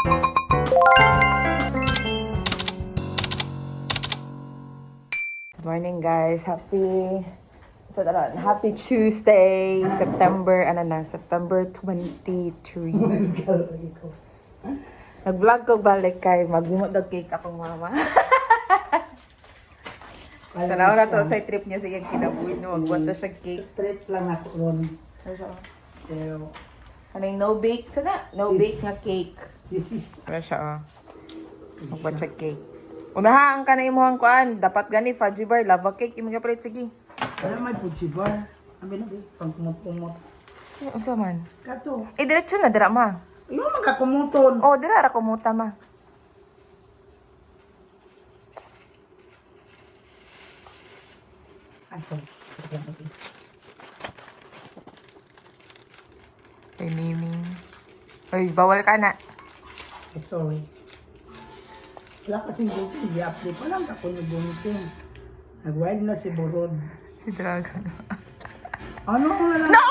Good morning, guys. Happy Tuesday, September 23. Nag-vlog ko balik kay maghimot ng cake akong mama. Tanaw na to sa trip niya, sige kinabuhin no, magbuhat na siya cake. Trip lang ako ron. Pero ano yung no bake? Sana no bake nga cake. This is Wala siya magbuhat siya cake. Unahaan ka na imuhang kuan, dapat gani fudgy bar, lava cake imong gapalit sige. wala may puji bar. Amin na pang kumot-kumot. Unsa man? Kato. Diretso na dira ma. Iyo magakumuton. Oh, dira ra kumuta ma. Ato. Kay Miming. Ay, bawal ka na. Sorry. Wala kasing gunting. I-update pa lang ako ni gunting. Nag-wild na si Burod. Si Dragon. Ano ko na lang? No!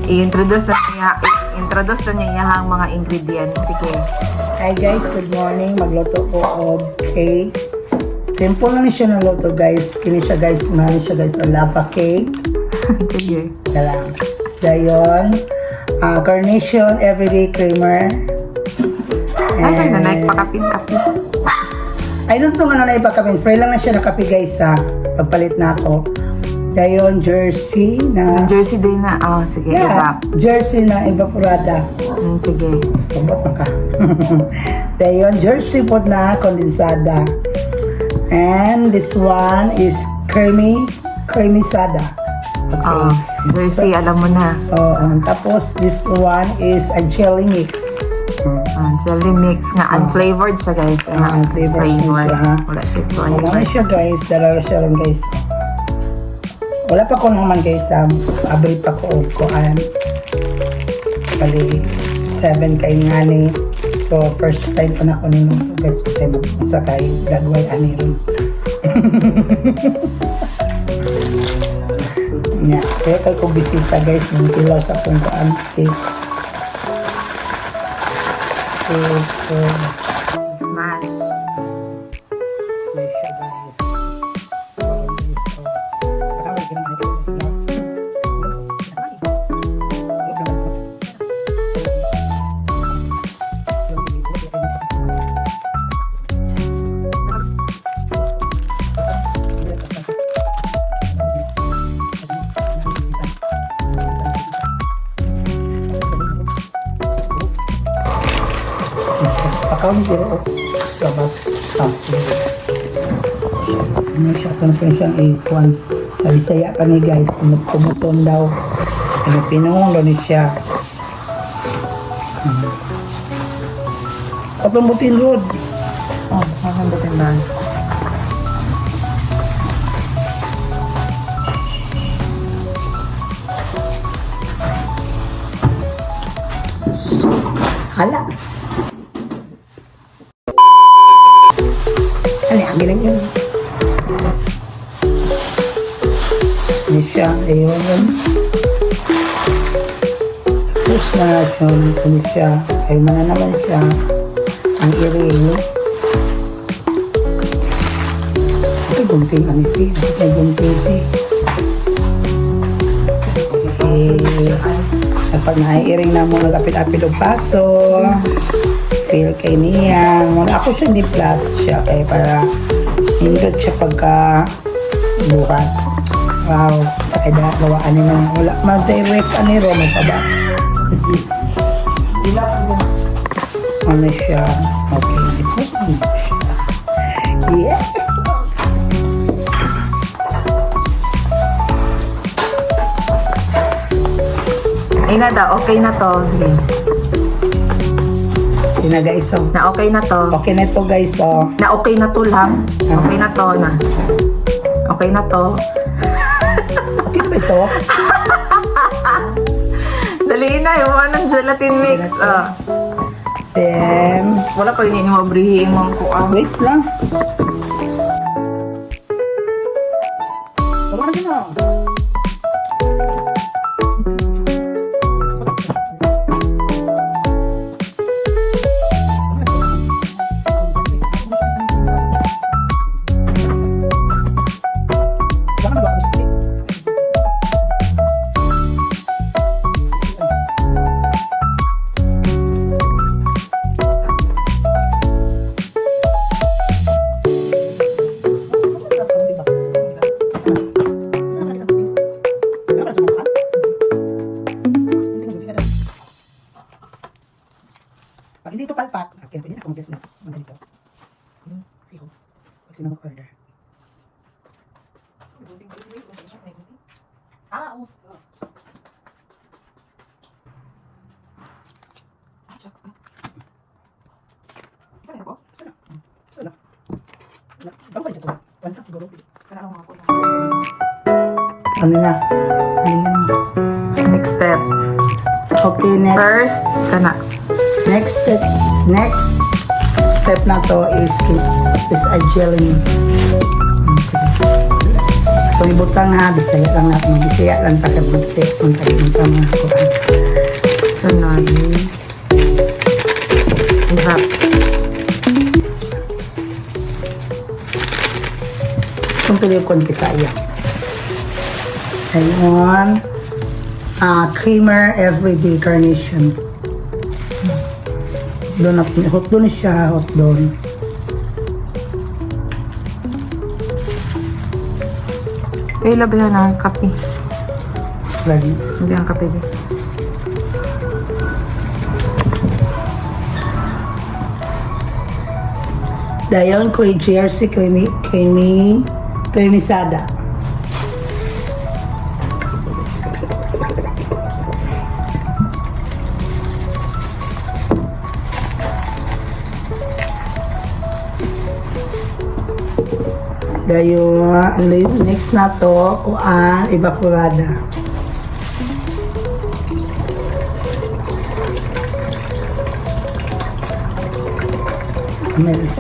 I-introduce na niya iyahang mga ingredients. Sige. Hi guys, good morning. Magluto ko og cake. Simple lang siya ng luto guys. Kini siya guys, mahal siya guys, o lava cake. Sige. Dalang. Dayon, carnation everyday creamer. Ay, na naipakapin-kapin. I don't know ano na ipakapin. Fry lang na siya na kape guys ha. Pagpalit na ako. Dayon, jersey na... Jersey din na. Sige. Yeah, jersey na evaporada. Sige. Pabot na ka. Dayon, jersey po na kondensada. And this one is creamy sada. Okay. Jersey, alam mo na. Tapos this one is a jelly mix. Jelly mix nga. Unflavored siya, guys. Unflavored siya, ha? Wala siya Wala flavor. siya guys. Dala siya ron guys. Wala pa ko naman guys. Abay pa ko og kuan. Kali 7 kay ngani. So first time ko na ko nino guys. Kasi sa kay gagawin ani ron. Nya, kaya kay ko bisita guys. Yung tilaw sa akong kuan. Okay. So, Smash. yes siya guys. Pakawin dito labas ano siya kung siyang ikuan sa Bisaya ka ni guys kumuton daw pinungong daw ni siya kapambutin Rod Kakambutin ba? hala ang gilang yun ini siya ayun tapos na siya siya ay mana naman siya ang iring ito gunting ang iti ay gunting dapat naiiring na mo nagapit-apit o paso feel kay niya muna ako siya ni-flat siya kaya para hindot siya pagka buhat wow sa kaya gawaan niya wala mag-direct aniro magpaba ano siya okay first name siya yes Ay na daw, okay na to. Sige. yun na guys oh. Na okay na to. Okay na to guys oh. Na okay na to lang. Okay na to na. Okay na to. Okay ba ito? Dali na, yung anong gelatin mix. Then Wala pa yun mabrihin mo ko ang. Wait lang. Tama na gina. Pag hindi ito palpak, akin, pwede na akong business. Mga dito. Pag sino mag-order. Ah, oo. Saan po? Sana. Sana. Bago ba ito? One cup siguro. Karang mga po. Ano na? Tingnan mo. Next step. Okay, next. First, kana. Next step na to is a gelling. So, ibutang ha, bisaya lang natin. Bisaya lang takabunti. Kung takabunti mga kuhan. Sunod. Iba. Kung tuloy ko kita iya. Ayun. Creamer everyday carnation. Doon hot doon siya, hot doon. Kaya labayan ang kape. Lagi. Hindi ang kape. Dayon ko jersey cremisada. Dayon, next na to, kuan, evaporada. Amelis.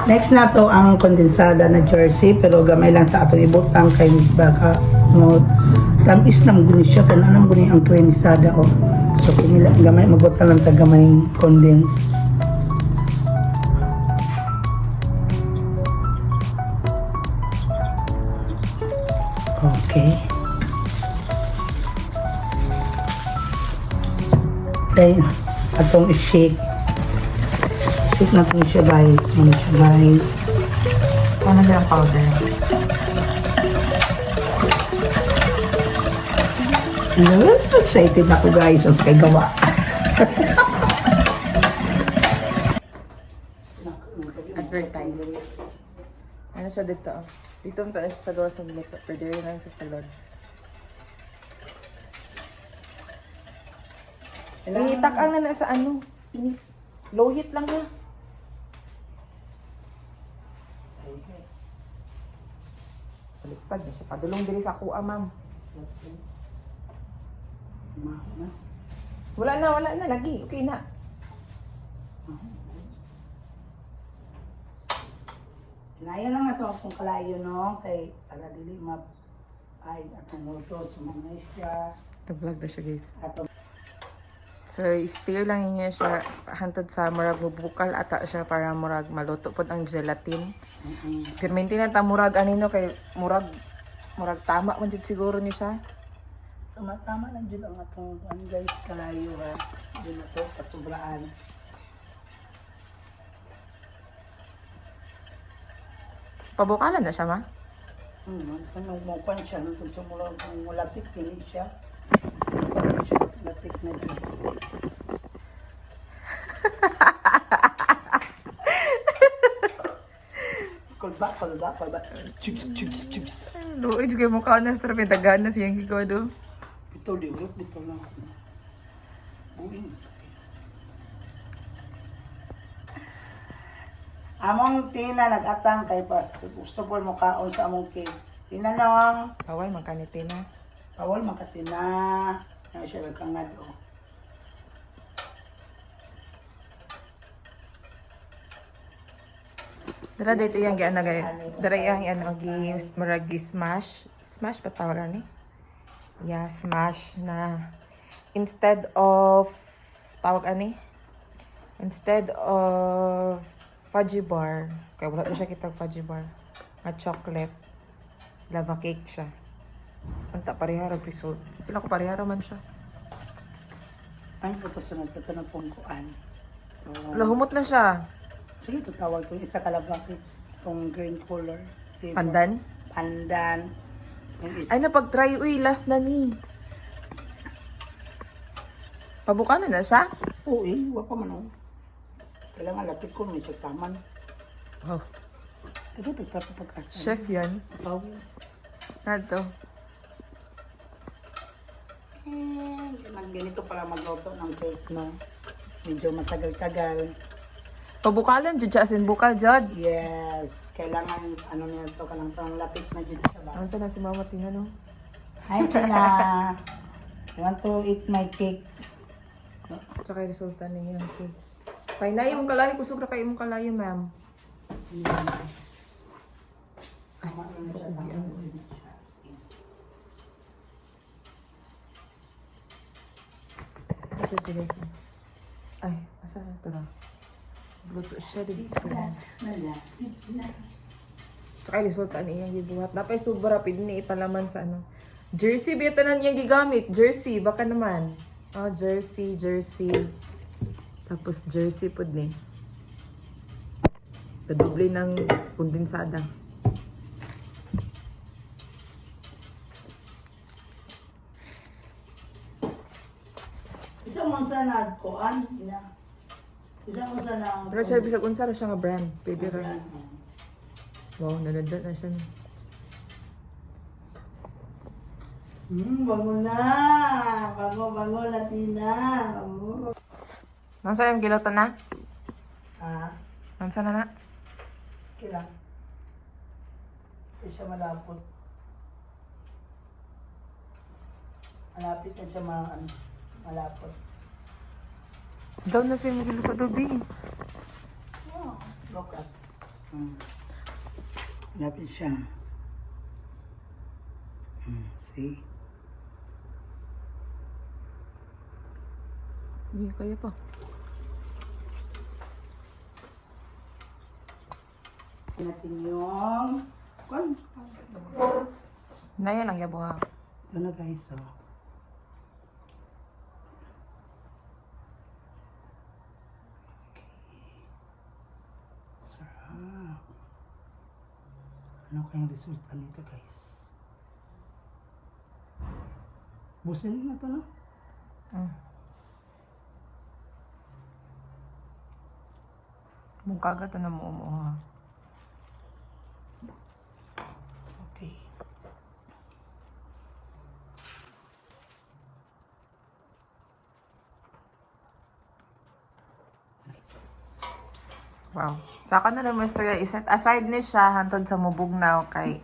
Next na to ang kondensada na jersey pero gamay lang sa atong ibutang kay baka mo tamis nam guni siya kan anam guni ang kremisada o so kinila gamay magbutang lang ta gamay condense. Okay. Then atong i-shake. Shake natin siya guys. Muna siya guys. Ano na ang powder? Excited ako guys. Ang sakay gawa. Advertise. Ano siya dito? Dito mo tayo sa gawa sa luto. Pwede rin lang sa salon. Itak-ang na na sa ano. Low heat lang ha. Baliktad na siya. Padulong diri sa kuha, ma'am. Wala na. Lagi. Okay na. Kaya lang na ito akong kalayo no. Kay para dili map ay atong muto sumangay siya. Nag-vlog na siya, guys. Ato So, stir lang niya siya. Hantod sa murag bubukal ata siya para murag maluto pod ang gelatin. Pirminti na ta murag anino kay murag tama man jud siguro ni siya. tama lang dyan ang atong guys kalayo ha. Dito na to pasubraan. Pabukalan na siya, ma? Anong mukan siya, nung sumula kung mulatik, hindi siya. Latik na dyan. Kolba. Chips. Luoy juga mukha na sa trapin. Tagaan na siyang gigawado. Ito, dito lang. Buing. Among tina nag-atang kay pas. Gusto po mo kaon sa among cake. Tinanong. Away, magkaniti na. Bawal makatina. Nga siya nagkangad o. Dara dito yung gi ano gay. Dara yung ano gi murag gi smash. Smash ba tawagan ni? Yeah, smash na instead of tawag ani? Instead of fudgy bar, kaya wala na siya kitang fudgy bar. Nga chocolate. Lava cake siya. Anta parehara pisod. Pila ko parehara man siya. Ang pagkasunod ko ito ng pungkuan. So, Lahumot na siya. sige, tutawag ko isa kalabaki. Itong green color. Flavor. Pandan. Pandan. Yung isa. Ay, napag-try. Uy, last na ni. Pabuka na siya? Oo eh, wala pa man o. Kailangan lapit ko, may taman. Oh, Ito, pagkasa. chef yan. Oh. Narto. Ganito para magluto ng cake, no? Medyo matagal-tagal. Pabukalan, jud siya. Asin bukal, jud. Yes. Kailangan, ano nila ito, ka lang pang lapit na dito sa bahay. Ano sa na si Mama Tina, no? Hi, Tina. I want to eat my cake. Tsaka yung resulta niya. Okay. Painay mong kalayo. Kusog na kayo mong kalayo, ma'am. Tama na siya, tama na siya. Ito, bilis. Ay, asa na ito na? Luto siya dito. Malapit na. Tsaka yung resulta niya gibuhat. Napay sobra rapid ni ipalaman sa ano. Jersey, bitanan niyang gigamit. Jersey, baka naman. Oh, jersey. Tapos jersey po ni. Kadoble ng kondensada. Isa mo sa nagkuan, ina. Isa mo sa nag... Pero siya, bisag unsa ra siya nga brand. Pwede ra. Wow, nanadad na siya. Bango na. Bango na, Tina. Oh. Nasa yung giloto na? Ah, Nasa na na? kailang. Hindi siya malapot. Malapit na siya malapot. Daw na siya yung giloto dobi. Oh, look up. Malapit siya. See? Hindi kaya pa. Natin yung... Kwan? Na yan ang yabo ha. Ito na guys, oh. Sarap. Ano kayang resulta nito guys? Busin na to, no? Mukha ka ito na mo ha. Okay. Wow. Saka na naman istorya. Iset aside ni siya hantod sa mubog na kay.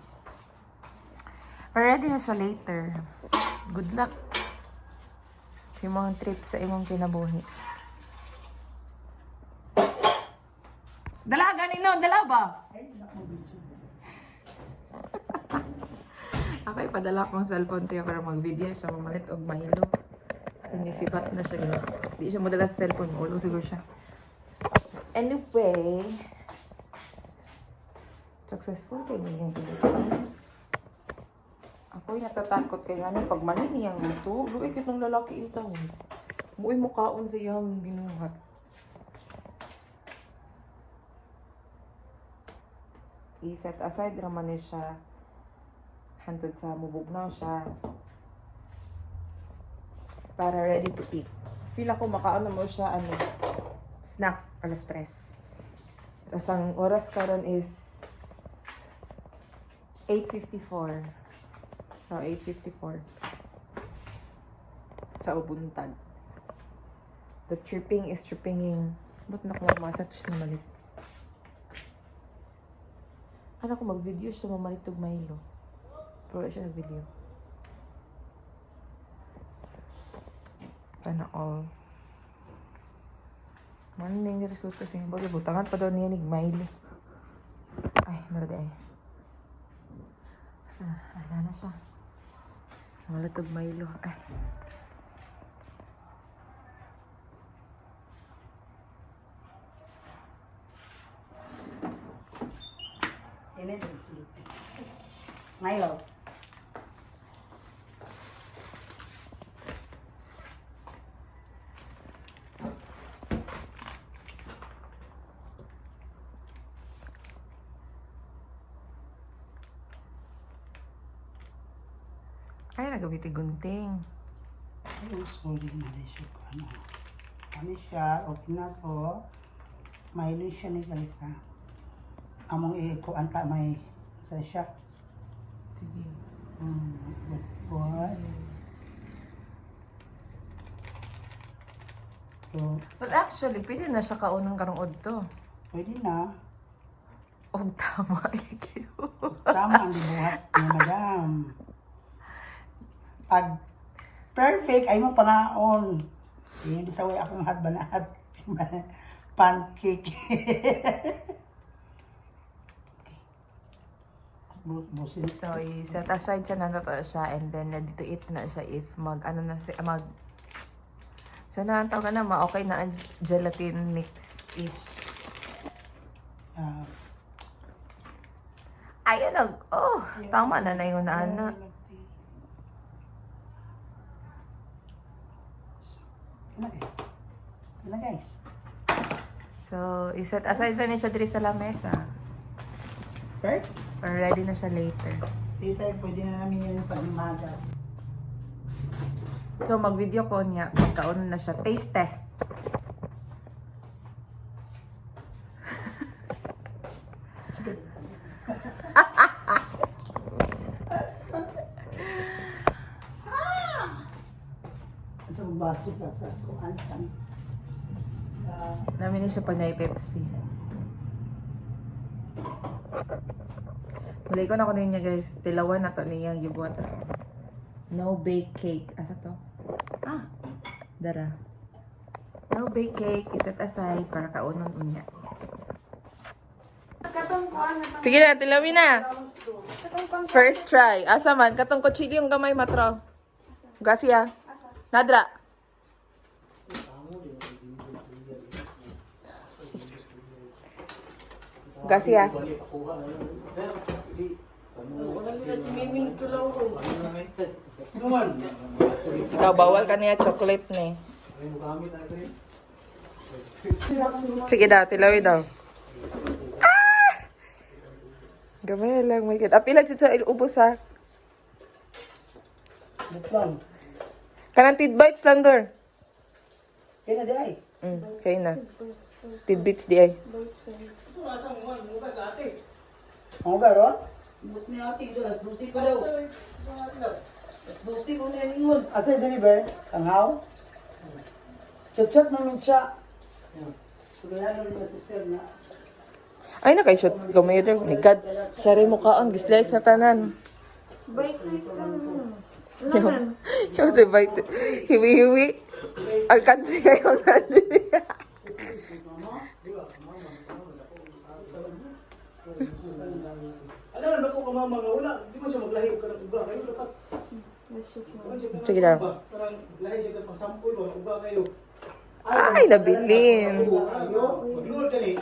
Ready na siya later. Good luck. Sa imong trip sa imong kinabuhi. Dala ganino, dala ba? Ako ipadala kong cellphone tiya para mag-video siya mamalit og mahilo. Inisibat na siya. Di siya madala sa cellphone. Ulo siguro siya. Anyway, successful kayo yung pinagpapalit. Ako yung natatakot kayo nga pag mali niyang luto, luwi kitong lalaki ito. Muwi mo kaon sa iyang binuhat. I-set aside naman niya siya. Hantod sa mubog na siya. Para ready to eat. Feel ako makaon na mo siya, snack, alas 3. Tapos ang oras karon is 8:54. So, 8:54. Sa ubuntag. The tripping is trippinging. Ba't na ko mamasach na malit? Ano ko mag-video siya mamalitog mahilo? Pero siya na video. Sana all. Ano na yung resulta siya? Bagay, butangan pa daw niya nigmail. Ay, narad ay. Asa, ala na siya. Malatog Milo. Ay. Ini din sila. Ngayon. Ay, nagabiti gunting. Ayun, sorry na rin siya ko. Ano siya, okay na to. Milo siya ni guys ha. Among anta may sa siya. Sige. Good boy. So, But actually, pwede na siya kaunang karungod to. pwede na. Oh, tama. Tama ang dibuhat ni madam. Pag perfect, ay mo panaon. Hindi sa way akong hadbanahat. Pancake. Busin. So, i-set aside siya na to siya and then dito it na siya if ano na siya, so na ang tawag na okay na ang gelatin mix-ish. Ayun lang. Oh, tama na na yung naana. Ano guys? So, i-set aside na niya siya dito sa lamesa. Okay? Or ready na siya later. Later, pwede na namin yan panimagas. So, mag-video ko niya. Pagkaon na siya. Taste test. Sa baso ka sa kuhan sa Namin niya siya pag Pepsi. Muli ko na ko niya guys. Tilawan na to niya yung gibuhat. No bake cake. Asa to? Ah! Dara. No bake cake. Iset aside para kaunon unya. Sige na, tilawin na. First try. Asa man? Katong kutsili yung gamay matro. Gasi ah. Nadra. Gasi ah. Ikaw, bawal ka niya chocolate ni. Sige daw, tilawi daw. Ah! Gamay lang, my God. Apila dyan sa ubos ha. Buklan. Kanang tidbites lang, Dor. Kaya na di ay. Kaya na. Tidbits di ay. Ang garon? But niya ati do as dusi ko daw. As dusi ko na ningon. Asa deliver? Tanghaw? Chat-chat namin siya. Kulihan namin sa sir na. Ay, nakaisot. Gamay Dor. My God. Sari mo kaon. Gislice na tanan. Bite size lang. Yung sa bite. Hiwi-hiwi. Alkansi kayo natin. Ano na ko mga una, di man siya maglahi og kanang uga kayo dapat. Sige daw. Parang lahi siya pang sample ba uga kayo. Ay, nabilin. Magluod kani.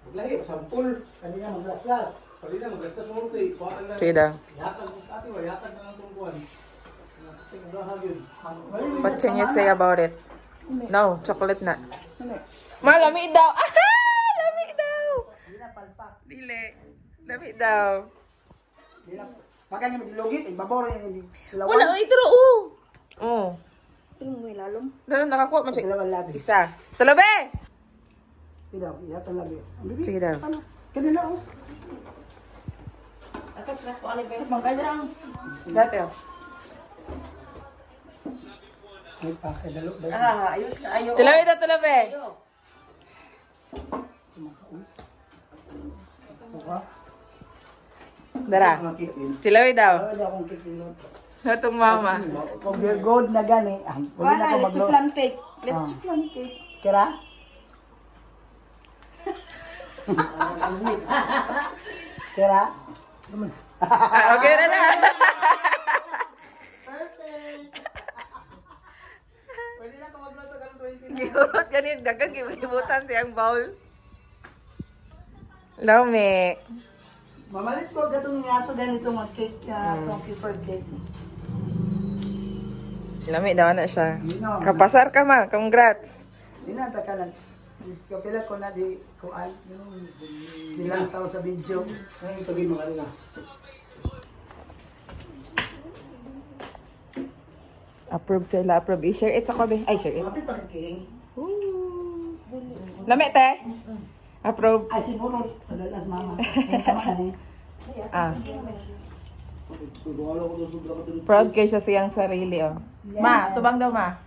Maglahi og sample. Kanina maglaslas. Pali na magastas mo kay kuan lang. Sige daw. Yatag mo sa ati wa yatag na lang tong kuan. Ting uga gyud. What can you say about it? No, chocolate na. Malami daw. Aha! Lami daw. Dili. Lami daw. Makanya magilugit, ibaboro yun. Wala, ito ro. Oh. Tingin mo ilalom. Dala nakakuha man siya. Dalawang labi. Isa. Talabe! Tidak, yata labi. Sige daw. Kanina ako. Magkajang. Dati oh. Ay pa, kay dalo. Ayos ka, ayo. Talabe daw, talabe. Dara. Mga cake din. Chiloy daw. Wala akong kikilot. Natong mama. Kung you're good na gani, wala na ako maglo. cake. Let's do flan cake. Kira? Kira? Okay na na. Pwede na ako magluto ka ng 20. Giurot ganit. Dagang gibutan siyang bowl. Lame. Mamalit ko gatong nga to ganito mag cake itong keyboard cake. Lame daw na siya. No. Kapasar ka man. Congrats. Inata ka lang. Kapila ko na di kuan. Ilang tao sa video. Ay, sabihin mo kanina. Approve sila. Approve. I-share it sa kobe. Ay, share it. Happy pa king. Lame te. Approve. Ay siguro padalas mama. Kaya tama ka ni. Ah. Tutuwala ko doon, sobra ka doon. Proud kay siya siyang sarili, oh. Ma, tubang daw, ma.